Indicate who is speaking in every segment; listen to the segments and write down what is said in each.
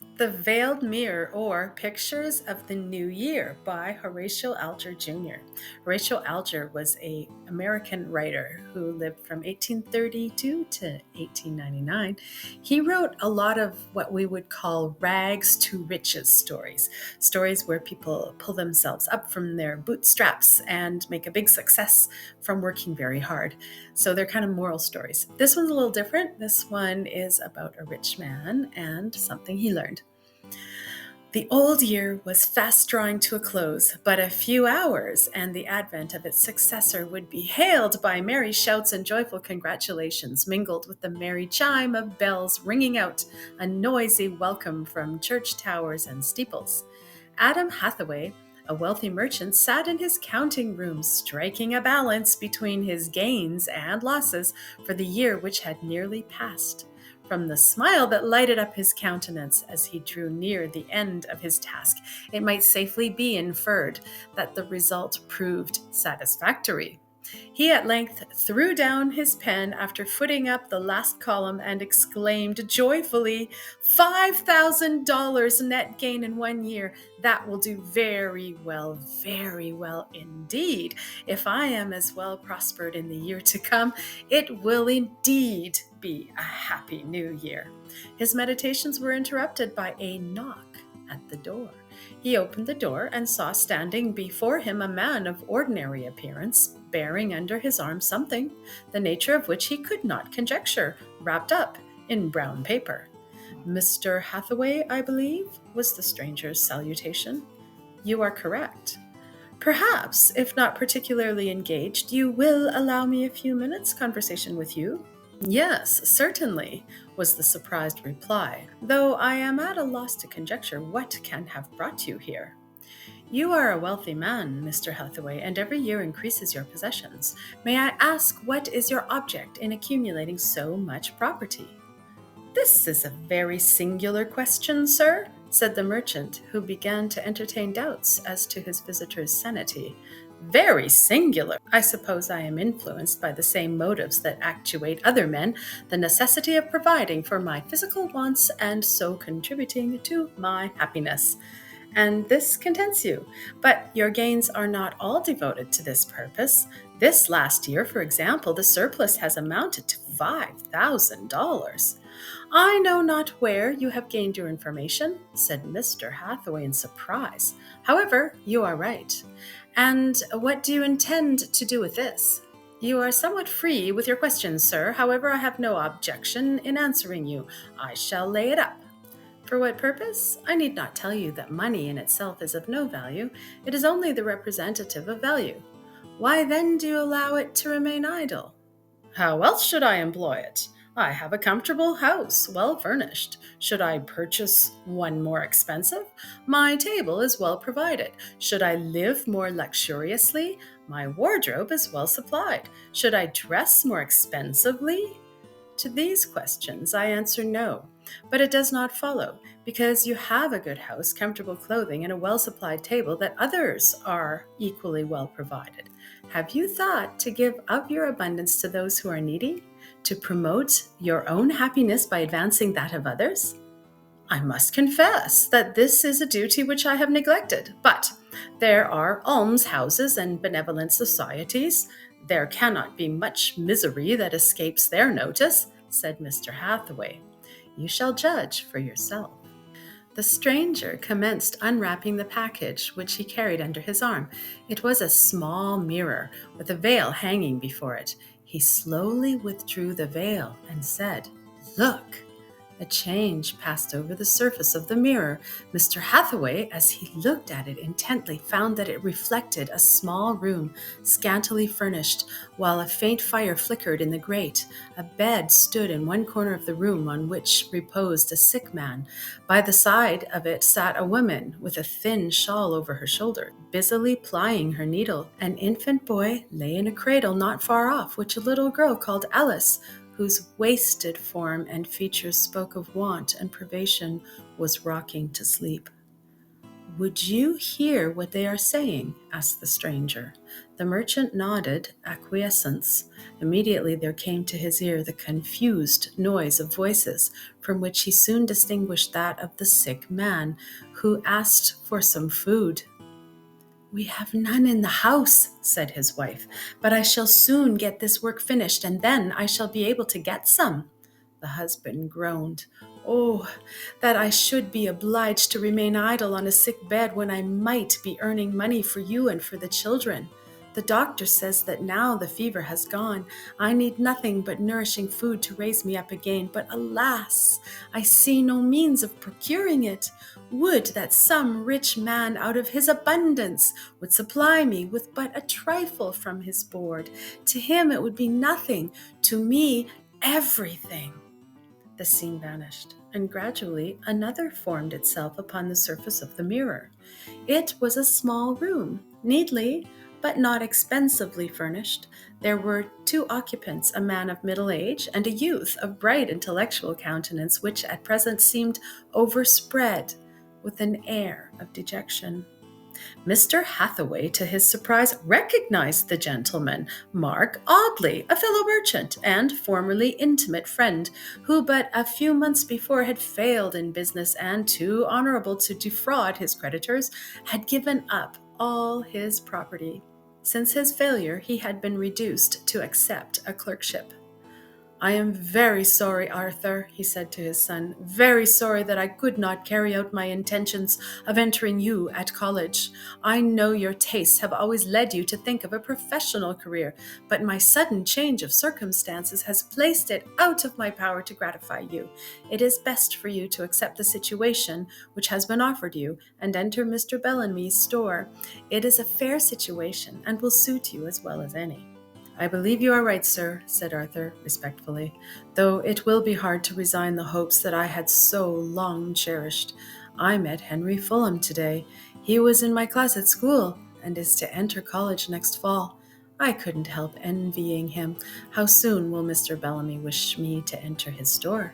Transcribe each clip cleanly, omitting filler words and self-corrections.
Speaker 1: The Veiled Mirror, or Pictures of the New Year by Horatio Alger Jr. Horatio Alger was an American writer who lived from 1832 to 1899. He wrote a lot of what we would call rags to riches stories, stories where people pull themselves up from their bootstraps and make a big success from working very hard. So they're kind of moral stories. This one's a little different. This one is about a rich man and something he learned. The old year was fast drawing to a close, but a few hours, and the advent of its successor would be hailed by merry shouts and joyful congratulations, mingled with the merry chime of bells ringing out a noisy welcome from church towers and steeples. Adam Hathaway, a wealthy merchant, sat in his counting room, striking a balance between his gains and losses for the year which had nearly passed. From the smile that lighted up his countenance as he drew near the end of his task, it might safely be inferred that the result proved satisfactory. He at length threw down his pen after footing up the last column and exclaimed joyfully, $5,000 net gain in 1 year. That will do very well indeed. If I am as well prospered in the year to come, it will indeed be a happy new year. His meditations were interrupted by a knock at the door. He opened the door and saw standing before him a man of ordinary appearance, bearing under his arm something, the nature of which he could not conjecture, wrapped up in brown paper. "Mr. Hathaway, I believe," was the stranger's salutation. "You are correct. Perhaps, if not particularly engaged, you will allow me a few minutes' conversation with you?" "Yes, certainly," was the surprised reply, "though I am at a loss to conjecture what can have brought you here." "You are a wealthy man, Mr. Hathaway, and every year increases your possessions. May I ask what is your object in accumulating so much property?" "This is a very singular question, sir," said the merchant, who began to entertain doubts as to his visitor's sanity. "Very singular. I suppose I am influenced by the same motives that actuate other men, the necessity of providing for my physical wants and so contributing to my happiness. And this contents you. But your gains are not all devoted to this purpose. This last year, for example, the surplus has amounted to $5,000. "I know not where you have gained your information," said Mr. Hathaway in surprise. "However, you are right. And what do you intend to do with this?" "You are somewhat free with your questions, sir. However, I have no objection in answering you. I shall lay it up. For what purpose? I need not tell you that money in itself is of no value. It is only the representative of value. Why then do you allow it to remain idle?" "How else should I employ it? I have a comfortable house, well furnished. Should I purchase one more expensive? My table is well provided. Should I live more luxuriously? My wardrobe is well supplied. Should I dress more expensively? To these questions I answer no, but it does not follow, because you have a good house, comfortable clothing, and a well-supplied table, that others are equally well provided. Have you thought to give of your abundance to those who are needy, to promote your own happiness by advancing that of others? I must confess that this is a duty which I have neglected, but there are almshouses and benevolent societies. There cannot be much misery that escapes their notice," said Mr. Hathaway. "You shall judge for yourself." The stranger commenced unwrapping the package which he carried under his arm. It was a small mirror with a veil hanging before it. He slowly withdrew the veil and said, "Look." A change passed over the surface of the mirror. Mr. Hathaway, as he looked at it intently, found that it reflected a small room, scantily furnished, while a faint fire flickered in the grate. A bed stood in one corner of the room, on which reposed a sick man. By the side of it sat a woman with a thin shawl over her shoulder, busily plying her needle. An infant boy lay in a cradle not far off, which a little girl called Alice, whose wasted form and features spoke of want and privation, was rocking to sleep. "Would you hear what they are saying?" asked the stranger. The merchant nodded acquiescence. Immediately there came to his ear the confused noise of voices, from which he soon distinguished that of the sick man, who asked for some food. "We have none in the house," said his wife, "but I shall soon get this work finished, and then I shall be able to get some." The husband groaned. "Oh, that I should be obliged to remain idle on a sick bed when I might be earning money for you and for the children. The doctor says that now the fever has gone, I need nothing but nourishing food to raise me up again. But alas, I see no means of procuring it. Would that some rich man out of his abundance would supply me with but a trifle from his board. To him it would be nothing, to me everything." The scene vanished, and gradually another formed itself upon the surface of the mirror. It was a small room, neatly but not expensively furnished. There were two occupants, a man of middle age and a youth of bright intellectual countenance, which at present seemed overspread with an air of dejection. Mr. Hathaway, to his surprise, recognized the gentleman, Mark Audley, a fellow merchant and formerly intimate friend, who but a few months before had failed in business and, too honorable to defraud his creditors, had given up all his property. Since his failure, he had been reduced to accept a clerkship. "I am very sorry, Arthur," he said to his son, "very sorry that I could not carry out my intentions of entering you at college. I know your tastes have always led you to think of a professional career, but my sudden change of circumstances has placed it out of my power to gratify you. It is best for you to accept the situation which has been offered you and enter Mr. Bellamy's store. It is a fair situation and will suit you as well as any." "I believe you are right, sir," said Arthur, respectfully, "though it will be hard to resign the hopes that I had so long cherished. I met Henry Fulham today. He was in my class at school, and is to enter college next fall. I couldn't help envying him. How soon will Mr. Bellamy wish me to enter his store?"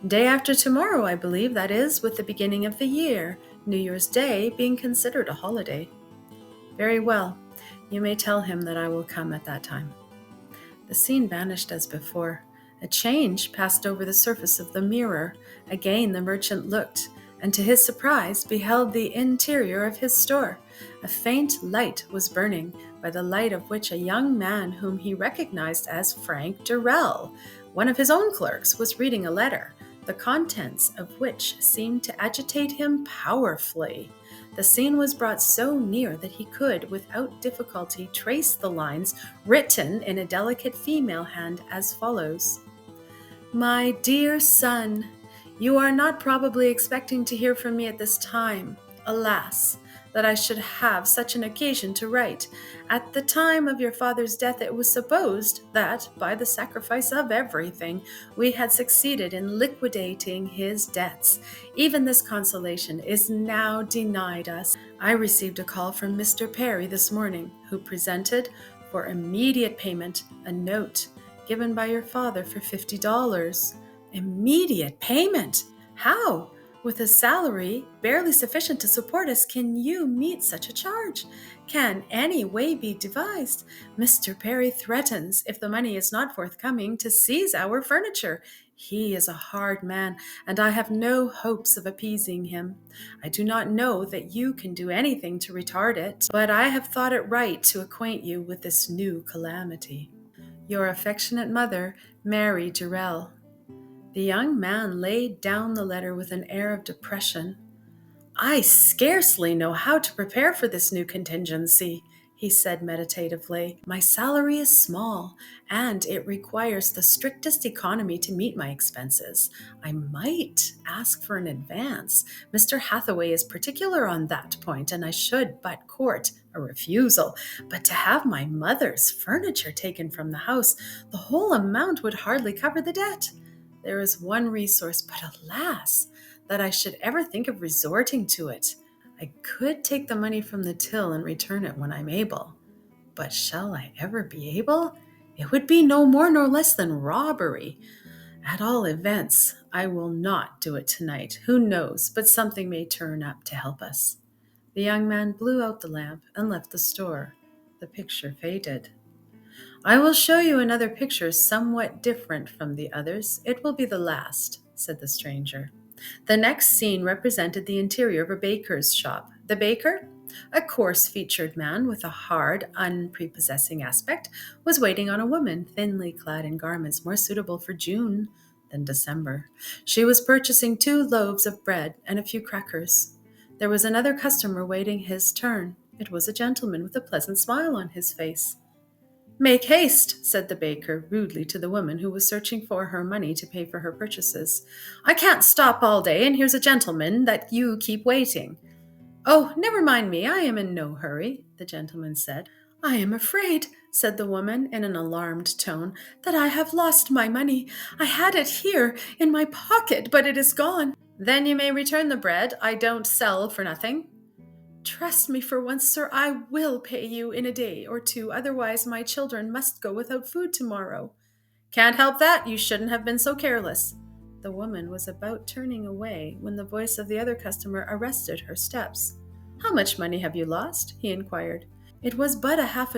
Speaker 1: "Day after tomorrow, I believe, that is, with the beginning of the year, New Year's Day being considered a holiday." "Very well. You may tell him that I will come at that time." The scene vanished as before. A change passed over the surface of the mirror. Again the merchant looked, and to his surprise beheld the interior of his store. A faint light was burning, by the light of which a young man whom he recognized as Frank Durrell, one of his own clerks, was reading a letter, the contents of which seemed to agitate him powerfully. The scene was brought so near that he could, without difficulty, trace the lines written in a delicate female hand as follows: "My dear son, you are not probably expecting to hear from me at this time. Alas, that I should have such an occasion to write. At the time of your father's death, it was supposed that, by the sacrifice of everything, we had succeeded in liquidating his debts. Even this consolation is now denied us. I received a call from Mr. Perry this morning, who presented, for immediate payment, a note given by your father for $50. Immediate payment? How? With a salary barely sufficient to support us, can you meet such a charge? Can any way be devised? Mr. Perry threatens, if the money is not forthcoming, to seize our furniture. He is a hard man, and I have no hopes of appeasing him. I do not know that you can do anything to retard it, but I have thought it right to acquaint you with this new calamity. Your affectionate mother, Mary Durrell." The young man laid down the letter with an air of depression. "I scarcely know how to prepare for this new contingency," he said meditatively. "My salary is small, and it requires the strictest economy to meet my expenses. I might ask for an advance. Mr. Hathaway is particular on that point, and I should but court a refusal. But to have my mother's furniture taken from the house, the whole amount would hardly cover the debt. There is one resource, but alas, that I should ever think of resorting to it. I could take the money from the till and return it when I'm able. But shall I ever be able? It would be no more nor less than robbery. At all events, I will not do it tonight. Who knows, but something may turn up to help us." The young man blew out the lamp and left the store. The picture faded. "I will show you another picture somewhat different from the others. It will be the last," said the stranger. The next scene represented the interior of a baker's shop. The baker, a coarse-featured man with a hard, unprepossessing aspect, was waiting on a woman thinly clad in garments more suitable for June than December. She was purchasing 2 loaves of bread and a few crackers. There was another customer waiting his turn. It was a gentleman with a pleasant smile on his face. "Make haste," said the baker rudely to the woman who was searching for her money to pay for her purchases. "I can't stop all day, and here's a gentleman that you keep waiting." "Oh, never mind me, I am in no hurry," the gentleman said. "I am afraid," said the woman in an alarmed tone, "that I have lost my money. I had it here in my pocket, but it is gone." "Then you may return the bread. I don't sell for nothing." "Trust me for once, sir. I will pay you in a day or 2. Otherwise, my children must go without food tomorrow." "Can't help that. You shouldn't have been so careless." The woman was about turning away when the voice of the other customer arrested her steps. "How much money have you lost?" he inquired. "It was but a $half,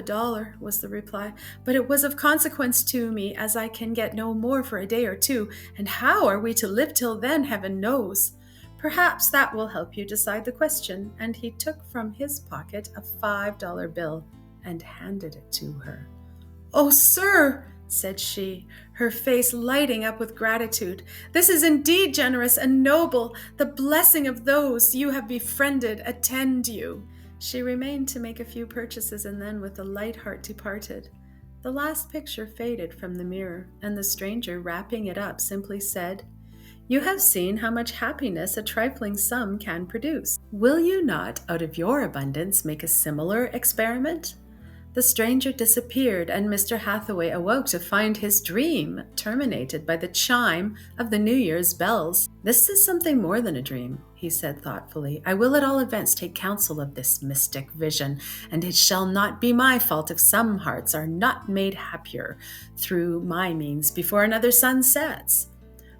Speaker 1: was the reply, "but it was of consequence to me, as I can get no more for a day or 2, and how are we to live till then, heaven knows. Perhaps that will help you decide the question," and he took from his pocket a $5 bill and handed it to her. "Oh, sir," said she, her face lighting up with gratitude, "this is indeed generous and noble. The blessing of those you have befriended attend you." She remained to make a few purchases and then with a light heart departed. The last picture faded from the mirror, and the stranger, wrapping it up, simply said, "You have seen how much happiness a trifling sum can produce. Will you not, out of your abundance, make a similar experiment?" The stranger disappeared, and Mr. Hathaway awoke to find his dream terminated by the chime of the New Year's bells. "This is something more than a dream," he said thoughtfully. "I will at all events take counsel of this mystic vision, and it shall not be my fault if some hearts are not made happier through my means before another sun sets."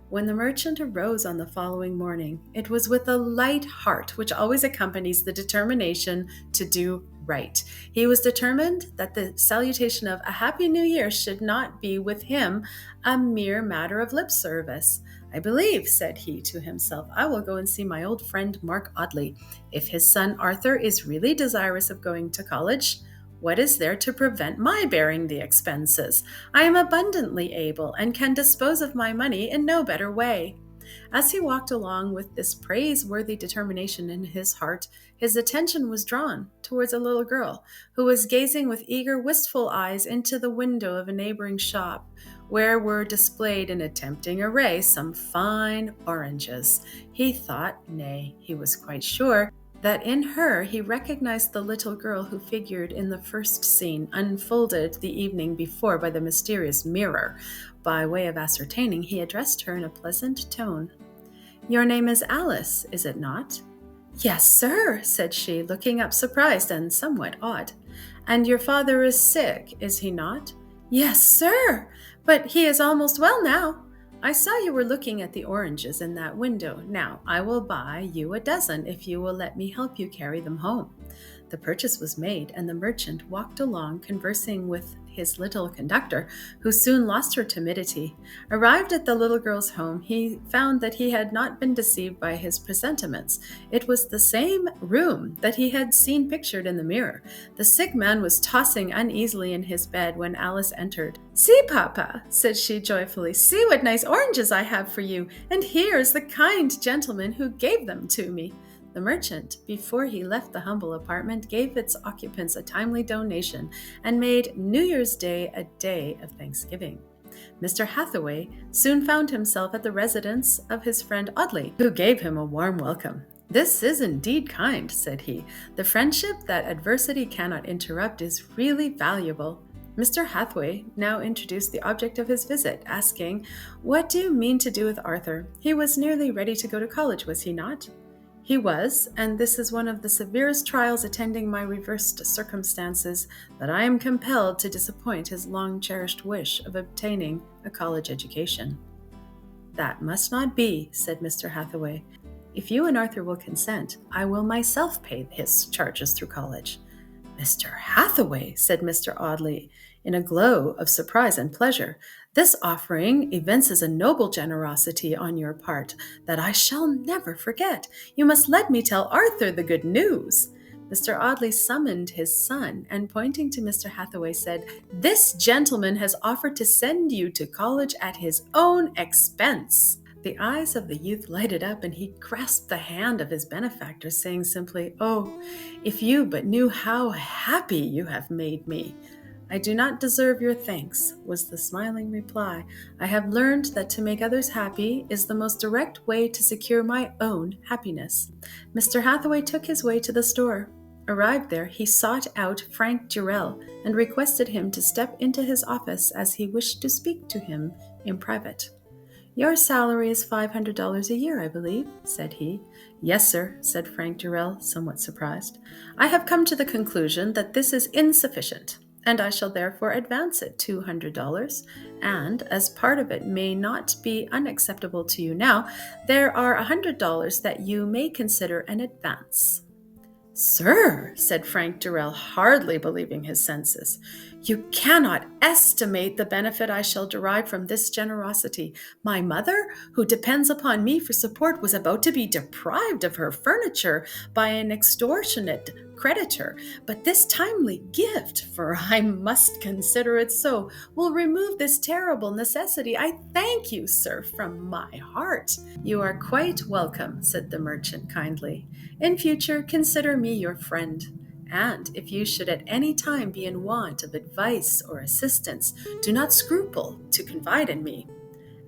Speaker 1: When the merchant arose on the following morning, it was with a light heart which always accompanies the determination to do right. He was determined that the salutation of "A Happy New Year" should not be with him a mere matter of lip service. "I believe," said he to himself, "I will go and see my old friend Mark Audley. If his son Arthur is really desirous of going to college, what is there to prevent my bearing the expenses? I am abundantly able and can dispose of my money in no better way." As he walked along with this praiseworthy determination in his heart, his attention was drawn towards a little girl who was gazing with eager, wistful eyes into the window of a neighboring shop, where were displayed in a tempting array some fine oranges. He thought, nay, he was quite sure, that in her he recognized the little girl who figured in the first scene unfolded the evening before by the mysterious mirror. By way of ascertaining, he addressed her in a pleasant tone. "Your name is Alice, is it not?" "Yes, sir," said she, looking up surprised and somewhat awed. "And your father is sick, is he not?" "Yes, sir, but he is almost well now." "I saw you were looking at the oranges in that window. Now, I will buy you a dozen if you will let me help you carry them home." The purchase was made, and the merchant walked along conversing with his little conductor, who soon lost her timidity. Arrived at the little girl's home, he found that he had not been deceived by his presentiments. It was the same room that he had seen pictured in the mirror. The sick man was tossing uneasily in his bed when Alice entered. "See, Papa," said she joyfully, "see what nice oranges I have for you, and here is the kind gentleman who gave them to me." The merchant, before he left the humble apartment, gave its occupants a timely donation and made New Year's Day a day of Thanksgiving. Mr. Hathaway soon found himself at the residence of his friend Audley, who gave him a warm welcome. "This is indeed kind," said he. "The friendship that adversity cannot interrupt is really valuable." Mr. Hathaway now introduced the object of his visit, asking, "What do you mean to do with Arthur? He was nearly ready to go to college, was he not?" "He was, and this is one of the severest trials attending my reversed circumstances, that I am compelled to disappoint his long-cherished wish of obtaining a college education." "That must not be," said Mr. Hathaway. If you and Arthur will consent, I will myself pay his charges through college." "Mr. Hathaway," said Mr. Audley, in a glow of surprise and pleasure, "this offering evinces a noble generosity on your part that I shall never forget. You must let me tell Arthur the good news." Mr. Audley summoned his son, and pointing to Mr. Hathaway said, "This gentleman has offered to send you to college at his own expense." The eyes of the youth lighted up, and he grasped the hand of his benefactor, saying simply, "Oh, if you but knew how happy you have made me!" "I do not deserve your thanks," was the smiling reply. "I have learned that to make others happy is the most direct way to secure my own happiness." Mr. Hathaway took his way to the store. Arrived there, he sought out Frank Durrell and requested him to step into his office as he wished to speak to him in private. "Your salary is $500 a year, I believe," said he. "Yes, sir," said Frank Durrell, somewhat surprised. "I have come to the conclusion that this is insufficient, and I shall therefore advance it $200, and, as part of it may not be unacceptable to you now, there are $100 that you may consider an advance." "Sir," said Frank Durrell, hardly believing his senses, "you cannot estimate the benefit I shall derive from this generosity. My mother, who depends upon me for support, was about to be deprived of her furniture by an extortionate creditor, but this timely gift, for I must consider it so, will remove this terrible necessity. I thank you, sir, from my heart." "You are quite welcome," said the merchant kindly. "In future, consider me your friend, and if you should at any time be in want of advice or assistance, do not scruple to confide in me."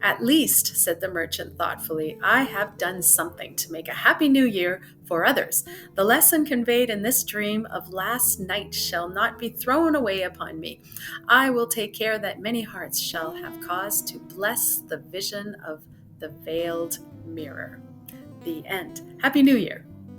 Speaker 1: "At least," said the merchant thoughtfully, "I have done something to make a happy new year for others. The lesson conveyed in this dream of last night shall not be thrown away upon me. I will take care that many hearts shall have cause to bless the vision of the veiled mirror." The end. Happy New Year.